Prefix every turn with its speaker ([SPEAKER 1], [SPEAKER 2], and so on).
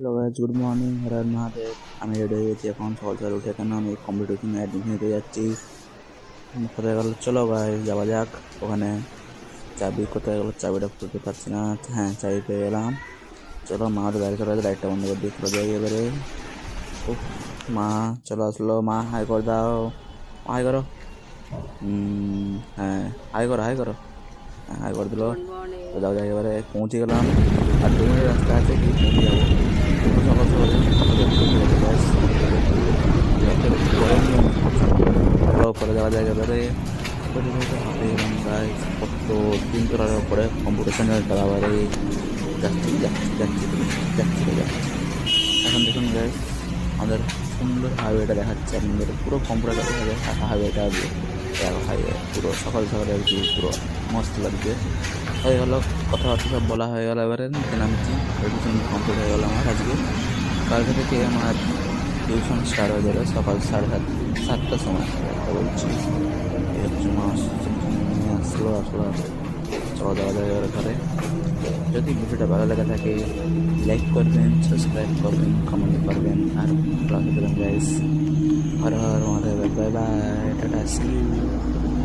[SPEAKER 1] Hello guys, good morning. Har Har Mahadev. আমি ready হয়ে গেছি এখন সকাল সকাল উঠে, কেন আমি কম্পিটিশনে অ্যাডমিশন নিতে যাচ্ছি। কোথায় গেল, চলো গাইস যাওয়া যাক ওখানে। চাবি কোথায় গেল, চাবিটা খুঁজে পাচ্ছি না। হ্যাঁ, চাবি পেয়ে গেলাম। চলো, মা তো গাড়ি চলে, লাইটটা বন্ধ করে দিয়ে চলে যাই এবারে। উফ, মা চলো আসলো। মা হাই করে দাও, হাই করো। হ্যাঁ, হাই করো হাই করো। হ্যাঁ, হাই করে দিল।
[SPEAKER 2] Good morning.
[SPEAKER 1] তো যাও যাই, এবারে পৌঁছে গেলাম। আর 2 মিনিট রাস্তা আছে, কি পৌঁছে যাবো। সকাল সকাল ব্যাস পরে নিয়ে চলো পরে যাওয়া যায় এবারে। হাতে গেলাম গাইস, কত দিন করার পরে কম্পিটিশনের বরাবরে যাচ্ছি যাচ্ছি যাচ্ছি যাচ্ছি যাচ্ছি। এখন দেখুন গাইস, আমাদের সুন্দর হাইওয়েটা দেখাচ্ছে আপনাদের, পুরো কম্পিউটার দেখা যাবে হাইওয়েটা। হাইওয়ে পুরো সকাল সকালে আর কি, পুরো মস্ত লাগছে। হয়ে গেল, কথাবার্তা সব বলা হয়ে গেল, এবারে নিচে নামছি। এডমিশন কমপ্লিট হয়ে গেল আমার আজকে। কালকে থেকে আমার টিউশন স্টার্ট হয়ে যাবে সকাল 7:30টার সময়। একটা বলছি এই হচ্ছে মাস নিয়ে আসলো। চলো যাওয়া যাবে এবারে ঘরে। যদি ভিডিওটা ভালো লেগে থাকে, লাইক করবেন, সাবস্ক্রাইব করবেন, কমেন্ট করবেন, আর ক্লাস দেবেন guys. Har Har Mahadev, bye bye, tata, see you.